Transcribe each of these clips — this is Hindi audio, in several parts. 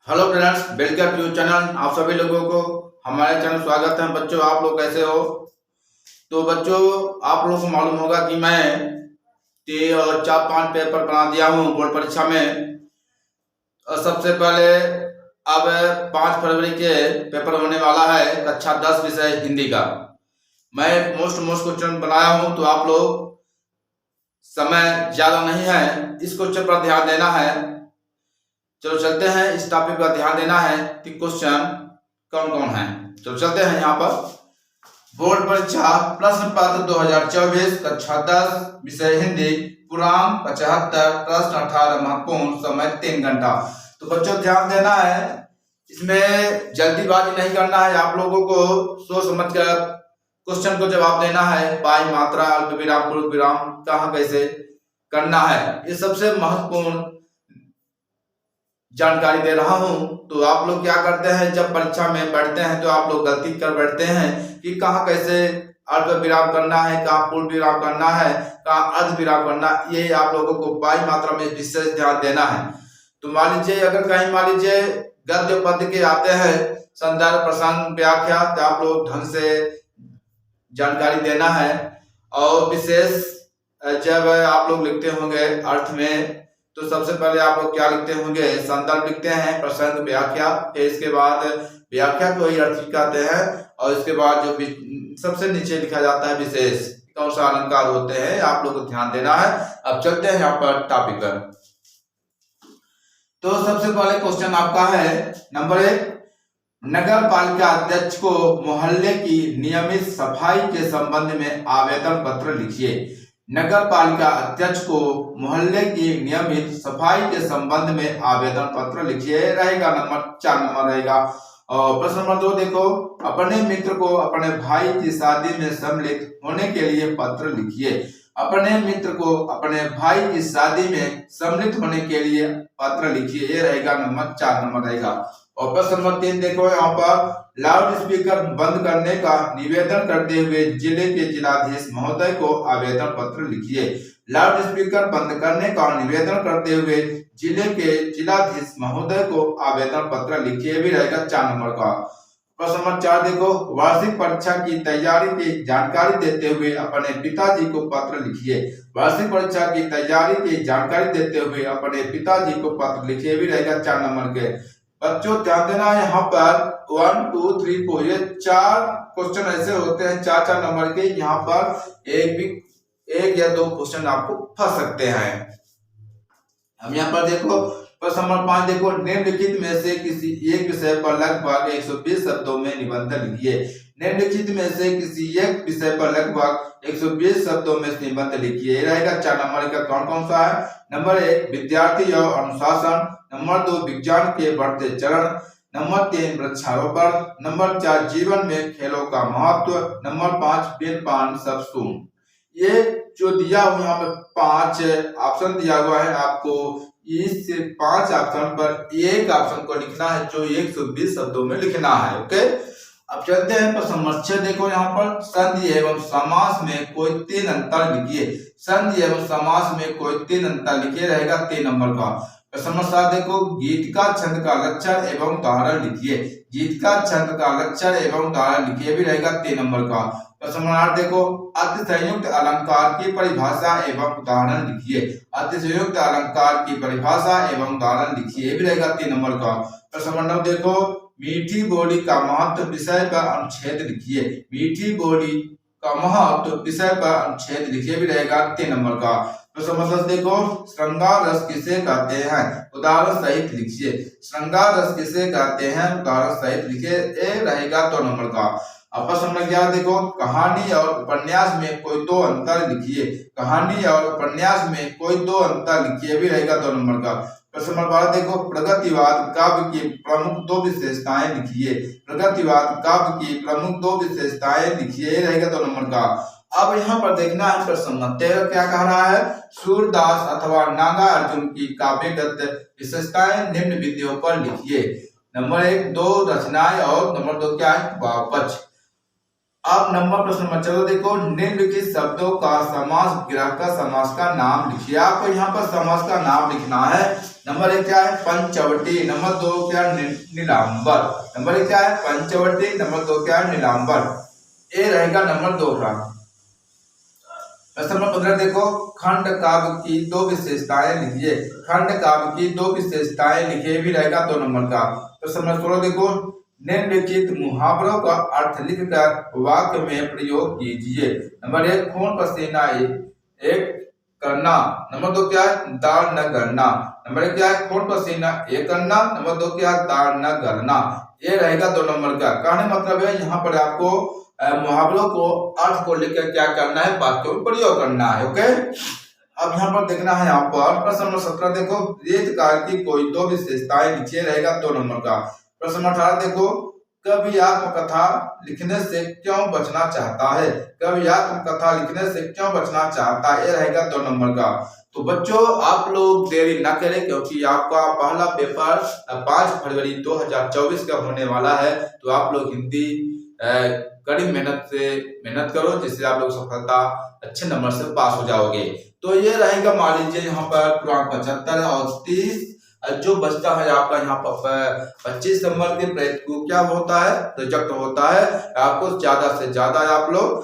Hello friends, welcome to channel. आप सभी लोगों को हमारे चैनल स्वागत है। बच्चों, आप लोग कैसे हो? तो बच्चों, आप लोगों को मालूम होगा कि मैं 4-5 पेपर बना दिया हूँ बोर्ड परीक्षा में। और सबसे पहले अब 5 फरवरी के पेपर होने वाला है कक्षा 10 विषय हिंदी का। मैं मोस्ट क्वेश्चन बनाया हूँ, तो आप लोग समय ज्यादा नहीं है, इस क्वेश्चन पर ध्यान देना है। चलो चलते हैं, इस टॉपिक पर ध्यान देना है कि क्वेश्चन कौन कौन है। चलो चलते हैं यहाँ पर। बोर्ड परीक्षा प्रश्न पत्र 2024 कक्षा 10 विषय हिंदी, पूर्णांक 75, प्रश्न 18, महत्वपूर्ण समय 3 घंटा। तो बच्चों ध्यान देना है, इसमें जल्दीबाजी नहीं करना है। आप लोगों को सोच समझ कर क्वेश्चन को जवाब देना है। पाई, मात्रा, अल्प विराम, पूर्ण विराम कहाँ कैसे करना है, ये सबसे महत्वपूर्ण जानकारी दे रहा हूं। तो आप लोग क्या करते हैं, जब परीक्षा में बैठते हैं तो आप लोग गलती कर बैठते हैं कि कहाँ कैसे अल्प विराम करना है, कहाँ पूर्ण विराम करना है, कहाँ अर्ध विराम करना। ये आप लोगों को पाई मात्रा में विशेष ध्यान देना है। तो मान लीजिए, अगर कहीं मान लीजिए गद्य पद्य के आते हैं संदर्भ, प्रसंग, व्याख्या, तो आप लोग ढंग से जानकारी देना है। और विशेष जब आप लोग लिखते होंगे अर्थ में, तो सबसे पहले आप लोग क्या लिखते होंगे, संदर्भ लिखते हैं, प्रसंग, व्याख्या, फिर इसके बाद व्याख्या को ही अर्थ कहते हैं। और इसके बाद जो सबसे नीचे लिखा जाता है विशेष, कौन सा अलंकार होते हैं, आप लोग को ध्यान देना है। अब चलते हैं यहाँ पर टॉपिक पर। तो सबसे पहले क्वेश्चन आपका है नंबर 1, नगर पालिका अध्यक्ष को मोहल्ले की नियमित सफाई के संबंध में आवेदन पत्र लिखिए। नगर पालिका अध्यक्ष को मोहल्ले की नियमित सफाई के संबंध में आवेदन पत्र लिखिए रहेगा। नंबर 4 नंबर रहेगा। और प्रश्न नंबर 2 देखो, अपने मित्र को अपने भाई की शादी में सम्मिलित होने के लिए पत्र लिखिए। अपने मित्र को अपने भाई की शादी में सम्मिलित होने के लिए पत्र लिखिए, ये रहेगा नंबर 4 नंबर रहेगा। और प्रश्न नंबर 3 देखो, यहाँ पर लाउड स्पीकर बंद करने का निवेदन करते हुए जिले के जिलाधीश महोदय को आवेदन पत्र लिखिए। लाउड स्पीकर बंद करने का निवेदन करते हुए जिले के जिलाधीश महोदय को आवेदन पत्र लिखिए, भी रहेगा 4 नंबर का। प्रश्न नंबर 4 देखो, वार्षिक परीक्षा की तैयारी की जानकारी देते हुए अपने पिताजी को पत्र लिखिए। वार्षिक परीक्षा की तैयारी की जानकारी देते हुए अपने पिताजी को पत्र लिखिए, भी रहेगा 4 नंबर के। बच्चों ध्यान देना है, यहाँ पर 1 2 3 4 ये 4 क्वेश्चन ऐसे होते हैं 4 नंबर के। यहाँ पर एक या 2 क्वेश्चन आपको फंस सकते हैं। हम यहाँ पर देखो प्रश्न नंबर 5 देखो, निम्नलिखित में से किसी एक विषय पर लगभग 120 शब्दों में निबंध लिखिए। निम्नलिखित में से किसी एक विषय पर लगभग 120 शब्दों में निबंध लिखिए, ये रहेगा 4 नंबर का। कौन कौन सा है? नंबर 1 विद्यार्थी और अनुशासन, नंबर 2 विज्ञान के बढ़ते चरण, नंबर 3 वृक्षारोपण, नंबर 4 जीवन में खेलों का महत्व, नंबर 5 बिन पान सब सुन। ये जो दिया हुआ यहाँ पे 5 ऑप्शन दिया हुआ है, आपको इस 5 ऑप्शन पर एक ऑप्शन को लिखना है जो 120 शब्दों में लिखना है। ओके, अब चलते हैं प्रश्न नंबर 6 देखो, यहाँ पर संधि एवं समास में कोई 3 अंतर लिखिए। संधि एवं समास में कोई 3 अंतर लिखिए, रहेगा 3 नंबर का। प्रश्न नंबर 7 देखो, गीत का छंद का लक्षण एवं उदाहरण लिखिए। गीत का छंद का लक्षण एवं उदाहरण लिखिए, भी रहेगा 3 नंबर का। प्रश्न नंबर 8 देखो, अतिसंयुक्त अलंकार की परिभाषा एवं उदाहरण लिखिए। अतिसंयुक्त अलंकार की परिभाषा एवं उदाहरण लिखिए, भी रहेगा 3 नंबर का। प्रश्न नंबर 9 देखो, मीठी बोली का महत्व विषय पर अनुच्छेद लिखिए। मीठी बोली का महत्व विषय पर अनुच्छेद लिखिए, भी रहेगा 3 नंबर का। प्रश्न नंबर 10 देखो, श्रृंगार रस किसे कहते हैं, उदाहरण सहित लिखिए। श्रृंगार रस किसे कहते हैं, उदाहरण सहित लिखिए, ये रहेगा 2 नंबर का। अब प्रश्न नंबर 11 देखो, कहानी और उपन्यास में कोई 2 अंतर लिखिए। कहानी और उपन्यास में कोई 2 अंतर लिखिए, भी रहेगा 2 नंबर का। प्रश्न नंबर 12 देखो, प्रगतिवाद काव्य की प्रमुख 2 विशेषताएं लिखिए। प्रगतिवाद काव्य की प्रमुख 2 विशेषताएं लिखिए, रहेगा 2 नंबर का। अब यहाँ पर देखना है प्रश्न नंबर 13 क्या कह रहा है, सूरदास अथवा नागार्जुन की काव्यगत विशेषताएं निम्न बिंदुओं पर लिखिए। नंबर 1 2 रचनाएं और नंबर 2 क्या है वापच। अब नंबर प्रश्न नंबर चलो देखो, निम्नलिखित शब्दों का समास ग्रह का समास का नाम लिखिए। आपको यहाँ पर समास का नाम लिखना है। नंबर 1 क्या है? पंचवटी। नंबर 2 क्या है? नीलांबर। नंबर 1 क्या है? पंचवटी। नंबर 2 क्या है? नीलांबर। ये रहेगा नंबर 2 का। प्रश्न नंबर 15 देखो, खंड काव्य की 2 विशेषताएं लिखिए। खंड काव्य की 2 विशेषताएं लिखिए भी रहेगा 2 नंबर का। प्रश्न नंबर 16 देखो, निम्नलिखित मुहावरों का अर्थ लिखकर वाक्य में प्रयोग कीजिए। नंबर 1 खून पसीना एक करना। नंबर 2 क्या है? दाल न गलना। नंबर 1 क्या है? खून पसीना एक करना। नंबर 2 क्या है? दाल न गलना। ये रहेगा 2 नंबर का। कहने मतलब है यहाँ पर आपको मुहावरों को अर्थ को लेकर क्या करना है? वाक्यों में प्रयोग करना है। ओके, अब यहाँ पर देखना है। यहाँ पर प्रश्न नंबर 17 देखो, रेत काल की कोई 2 विशेषताएं नीचे रहेगा 2 नंबर का। प्रश्न नंबर 18 देखो, कवि आत्मकथा लिखने से क्यों बचना चाहता है? कवि आत्मकथा लिखने से क्यों बचना चाहता है? ये रहेगा 2 नंबर का। तो बच्चों आप लोग देरी ना करें, क्योंकि आपका पहला पेपर 5 फरवरी 2024 का होने वाला है। तो आप लोग हिंदी कड़ी मेहनत करो, जिससे आप लोग सफलता अच्छे नंबर से पास हो जाओगे। तो ये रहेगा, मान लीजिए यहाँ पर पूर्णांक 75 और 30 जो बचता है आपका यहाँ पर 25 नंबर के प्रयत्न को क्या होता है? रिजेक्ट होता है। आपको ज्यादा से ज्यादा आप लोग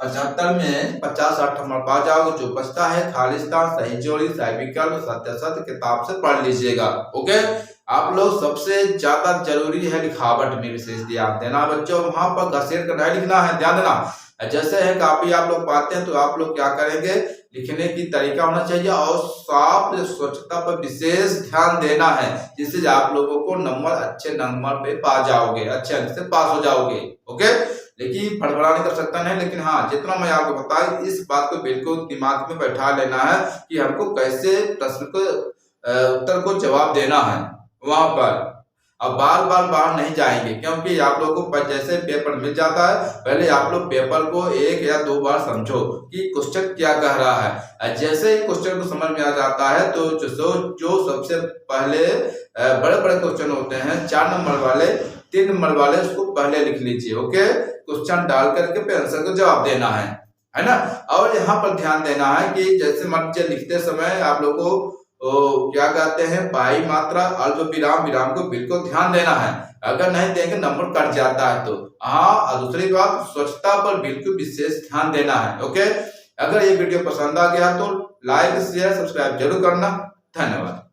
75 में 50-60 नंबर पा जाओगे। जो बचता है खालिस्तान, सही जोड़ी, सही विकल्प, सत्य सत्य किताब से पढ़ लीजिएगा। ओके, आप लोग सबसे ज्यादा जरूरी है लिखावट में विशेष ध्यान देना बच्चों। वहां पर घसीट कर नहीं लिखना है, ध्यान देना। जैसे है कापी आप लोग पाते हैं तो आप लोग क्या करेंगे? लिखने की तरीका होना चाहिए और साफ स्वच्छता पर विशेष ध्यान देना है, जिससे आप लोगों को नंबर अच्छे नंबर पे पा जाओगे, अच्छे अंक से पास हो जाओगे। ओके, लेकिन फड़फड़ा नहीं कर सकता नहीं, लेकिन हाँ जितना मैं आपको बताया इस बात को बिल्कुल दिमाग में बैठा लेना है कि हमको कैसे प्रश्न को उत्तर को जवाब देना है वहां पर। अब बार बार नहीं जाएंगे, क्योंकि आप लोगों को जैसे पेपर मिल जाता है, पहले आप लोग पेपर को 1 या 2 बार समझो कि क्वेश्चन क्या कह रहा है। जैसे ही क्वेश्चन को समझ में आ जाता है तो जो सबसे पहले बड़े बड़े क्वेश्चन होते हैं 4 नंबर वाले, 3 नंबर वाले, उसको पहले लिख लीजिए। ओके, क्वेश्चन डाल करके फिर आंसर को जवाब देना है ना। और यहाँ पर ध्यान देना है कि जैसे मान लीजिए लिखते समय आप लोगों को क्या कहते हैं? पाई मात्रा, अल्प विराम को बिल्कुल ध्यान देना है। अगर नहीं देंगे नंबर कट जाता है। तो हाँ, और दूसरी बात स्वच्छता पर बिल्कुल विशेष ध्यान देना है। ओके, अगर ये वीडियो पसंद आ गया तो लाइक शेयर सब्सक्राइब जरूर करना। धन्यवाद।